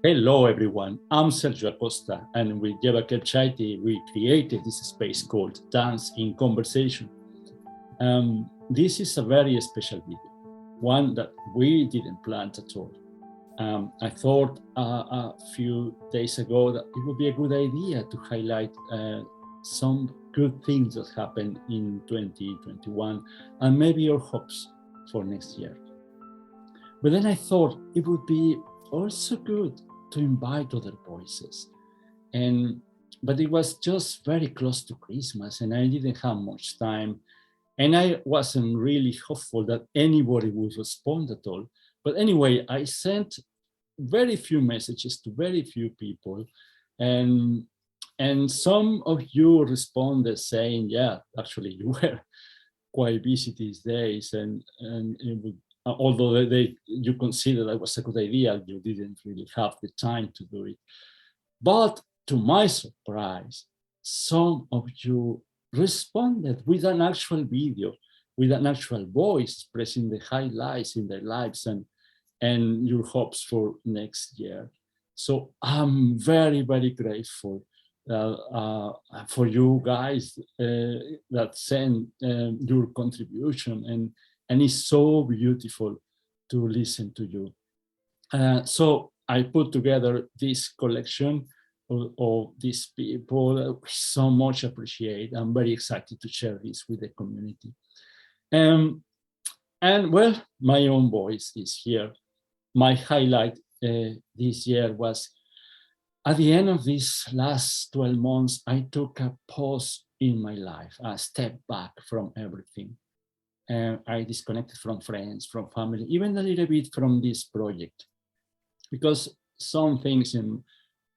Hello, everyone. I'm Sergio Acosta, and with Ieva we created this space called Dance in Conversation. This is a very special video, one that we didn't plan at all. I thought a few days ago that it would be a good idea to highlight some good things that happened in 2021 and maybe your hopes for next year. But then I thought it would be also good to invite other voices. And but it was just very close to Christmas and I didn't have much time. And I wasn't really hopeful that anybody would respond at all. But anyway, I sent very few messages to very few people. And some of you responded saying, yeah, actually you were quite busy these days. And it would, although you consider that was a good idea, you didn't really have the time to do it. But to my surprise, some of you responded with an actual video, with an actual voice expressing the highlights in their lives and your hopes for next year. So I'm very, very grateful for you guys that send your contribution, and it's so beautiful to listen to you. So I put together this collection of these people we so much appreciate. I'm very excited to share this with the community. And well, my own voice is here. My highlight this year was at the end of these last 12 months, I took a pause in my life, a step back from everything. And I disconnected from friends, from family, even a little bit from this project, because some things in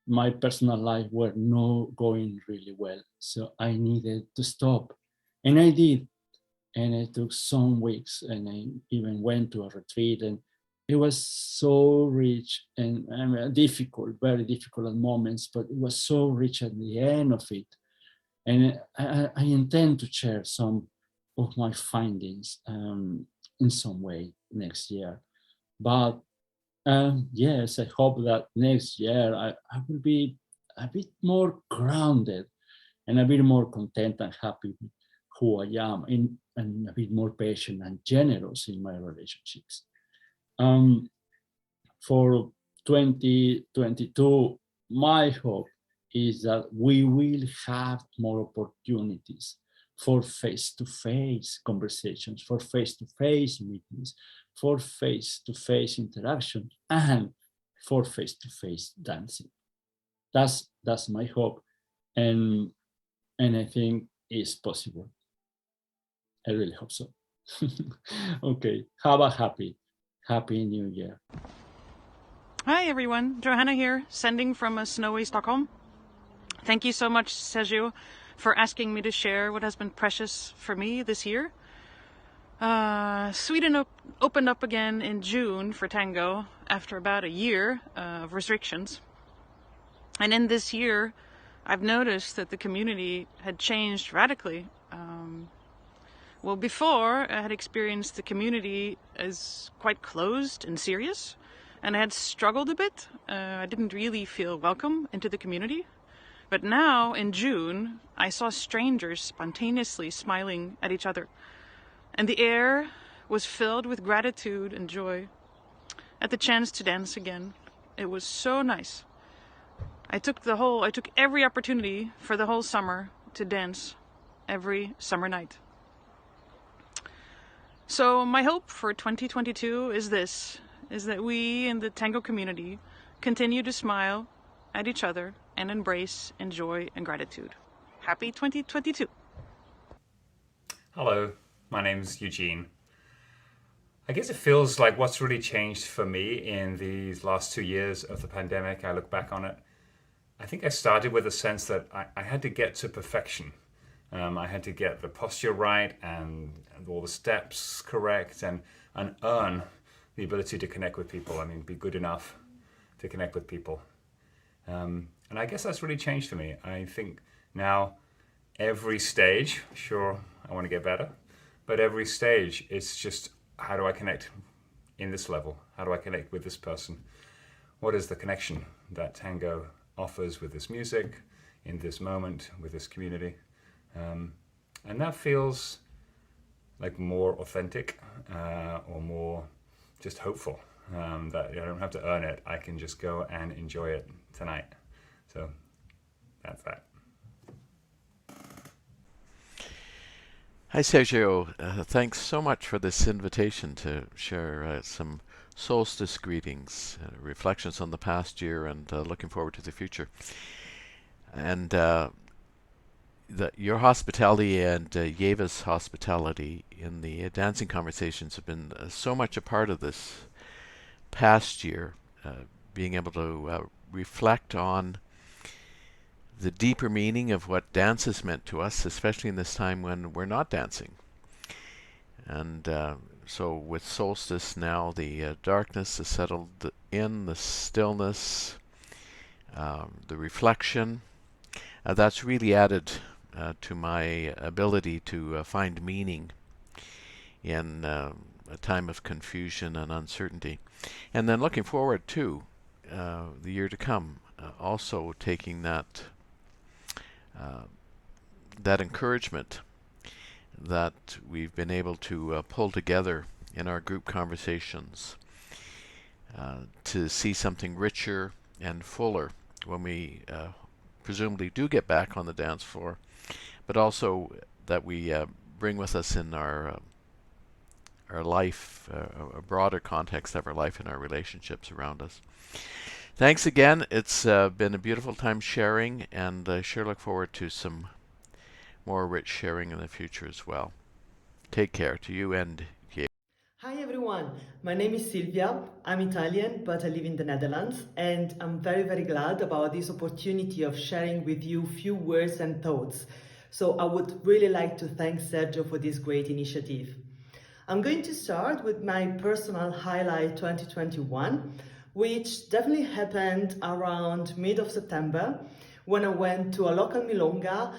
my personal life were not going really well. So I needed to stop. And I did. And it took some weeks, and I even went to a retreat, and it was so rich and difficult, very difficult at moments, but it was so rich at the end of it. And I intend to share some of my findings in some way next year. But yes, I hope that next year I will be a bit more grounded and a bit more content and happy with who I am, and a bit more patient and generous in my relationships. Um, for 2022, my hope is that we will have more opportunities for face-to-face conversations, for face-to-face meetings, for face-to-face interaction, and for face-to-face dancing. That's my hope, and I think it's possible. I really hope so. Okay, have a happy New Year. Hi everyone, Johanna here, sending from a snowy Stockholm. Thank you so much, Sergio, for asking me to share what has been precious for me this year. Sweden opened up again in June for tango after about a year of restrictions. And in this year, I've noticed that the community had changed radically. Well, before I had experienced the community as quite closed and serious, and I had struggled a bit. I didn't really feel welcome into the community. But now, in June, I saw strangers spontaneously smiling at each other. And the air was filled with gratitude and joy at the chance to dance again. It was so nice. I took every opportunity for the whole summer to dance every summer night. So my hope for 2022 is that we in the tango community continue to smile at each other and embrace in joy and gratitude. Happy 2022. Hello, my name's Eugene. I guess it feels like what's really changed for me in these last 2 years of the pandemic. I look back on it. I think I started with a sense that I had to get to perfection. I had to get the posture right and all the steps correct and earn the ability to connect with people. I mean, be good enough to connect with people. And I guess that's really changed for me. I think now every stage, sure, I want to get better, but every stage it's just, how do I connect in this level? How do I connect with this person? what is the connection that tango offers with this music, in this moment, with this community. And that feels like more authentic or more just hopeful, that I don't have to earn it. I can just go and enjoy it tonight. So that's that. Hi, Sergio. Thanks so much for this invitation to share some solstice greetings, reflections on the past year, and looking forward to the future. And your hospitality and Ieva's hospitality in the dancing conversations have been so much a part of this past year, being able to reflect on the deeper meaning of what dance has meant to us, especially in this time when we're not dancing. And so with solstice now, the darkness has settled in, the stillness, the reflection, that's really added to my ability to find meaning in a time of confusion and uncertainty. And then looking forward to the year to come, also taking that encouragement that we've been able to pull together in our group conversations to see something richer and fuller when we presumably do get back on the dance floor, but also that we bring with us in our life, a broader context of our life and our relationships around us. Thanks again. It's been a beautiful time sharing, and I sure look forward to some more rich sharing in the future as well. Take care to you and Ieva. Hi everyone, my name is Silvia. I'm Italian, but I live in the Netherlands, and I'm very, very glad about this opportunity of sharing with you few words and thoughts. So I would really like to thank Sergio for this great initiative. I'm going to start with my personal highlight 2021, which definitely happened around mid of September when I went to a local milonga,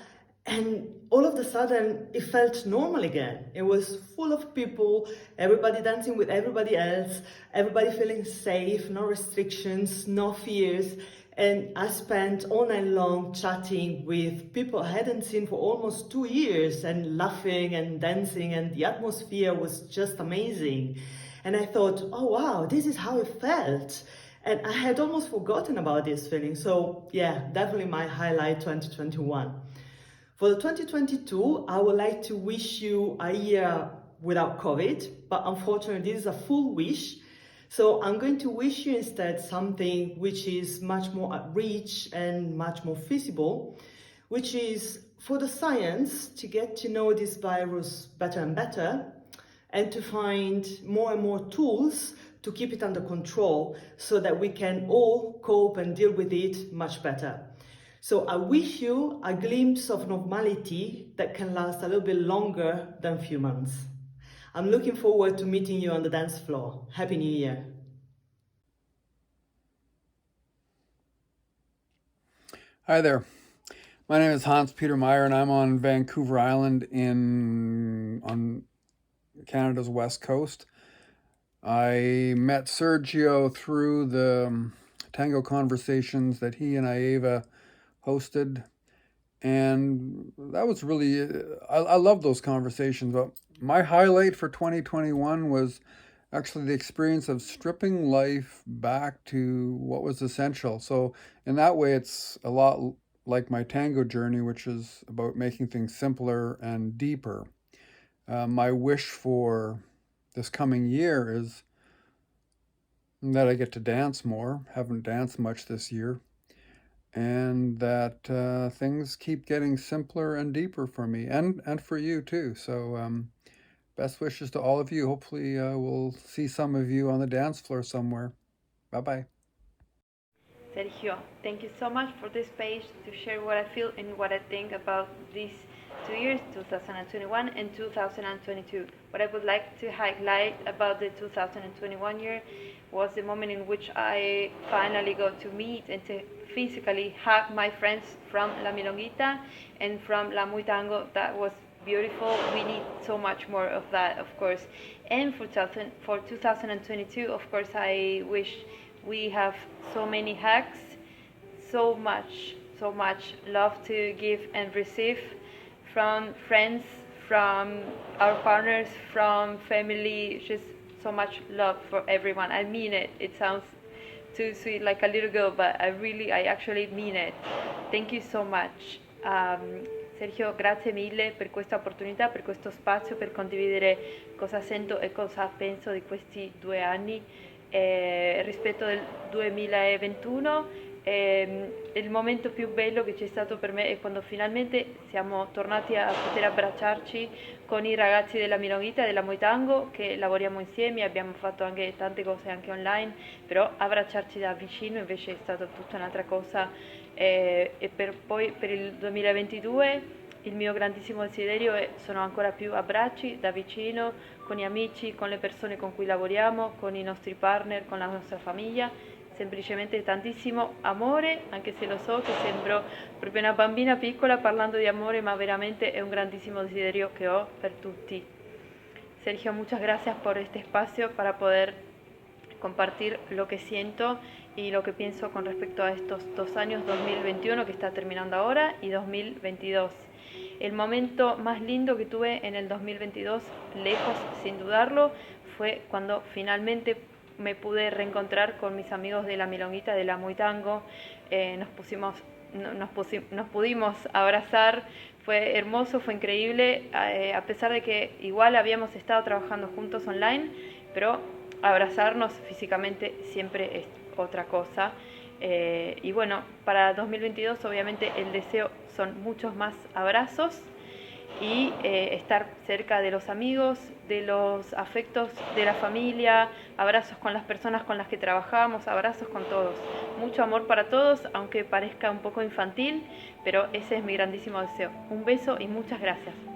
and all of a sudden it felt normal again. It was full of people, everybody dancing with everybody else, everybody feeling safe, no restrictions, no fears. And I spent all night long chatting with people I hadn't seen for almost 2 years, and laughing and dancing, and the atmosphere was just amazing. And I thought, oh wow, this is how it felt. And I had almost forgotten about this feeling. So yeah, definitely my highlight 2021. For the 2022, I would like to wish you a year without COVID, but unfortunately this is a full wish. So I'm going to wish you instead something which is much more at reach and much more feasible, which is for the science to get to know this virus better and better, and to find more and more tools to keep it under control so that we can all cope and deal with it much better. So I wish you a glimpse of normality that can last a little bit longer than a few months. I'm looking forward to meeting you on the dance floor. Happy New Year. Hi there. My name is Hans Peter Meyer, and I'm on Vancouver Island on Canada's west coast. I met Sergio through the tango conversations that he and Ieva hosted, and that was really, I love those conversations. But my highlight for 2021 was actually the experience of stripping life back to what was essential. So in that way, it's a lot like my tango journey, which is about making things simpler and deeper. My wish for this coming year is that I get to dance more. Haven't danced much this year. And that things keep getting simpler and deeper for me, and for you too. So best wishes to all of you. Hopefully we'll see some of you on the dance floor somewhere. Bye-bye. Sergio, thank you so much for this space to share what I feel and what I think about these 2 years, 2021 and 2022. What I would like to highlight about the 2021 year was the moment in which I finally got to meet and to physically hug my friends from La Milonguita and from La Muy Tango. That was beautiful. We need so much more of that, of course. And for 2022, of course, I wish We have so many hacks, so much love to give and receive from friends, from our partners, from family, just so much love for everyone. I mean it. It sounds too sweet like a little girl, but I actually mean it. Thank you so much. Sergio, grazie mille per questa opportunità, per questo spazio, per condividere cosa sento e cosa penso di questi 2 anni rispetto del 2021. Il momento più bello che c'è stato per me è quando finalmente siamo tornati a poter abbracciarci con i ragazzi della Milonghita e della Moitango, che lavoriamo insieme, abbiamo fatto anche tante cose anche online, però abbracciarci da vicino invece è stata tutta un'altra cosa. E poi per il 2022 il mio grandissimo desiderio sono ancora più abbracci da vicino con gli amici, con le persone con cui lavoriamo, con i nostri partner, con la nostra famiglia. Semplicemente tantissimo amore, anche se lo so che sembro proprio una bambina piccola parlando di amore, ma veramente è un grandissimo desiderio que ho per tutti. Sergio, muchas gracias por este espacio para poder compartir lo que siento y lo que pienso con respecto a estos 2 años, 2021 que está terminando ahora y 2022. El momento más lindo que tuve en el 2022, lejos sin dudarlo, fue cuando finalmente me pude reencontrar con mis amigos de la Milonguita, de la Moitango. Nos pudimos abrazar, fue hermoso, fue increíble, a pesar de que igual habíamos estado trabajando juntos online, pero abrazarnos físicamente siempre es otra cosa. Y bueno, para 2022 obviamente el deseo son muchos más abrazos y estar cerca de los amigos, de los afectos de la familia, abrazos con las personas con las que trabajamos, abrazos con todos. Mucho amor para todos, aunque parezca un poco infantil, pero ese es mi grandísimo deseo. Un beso y muchas gracias.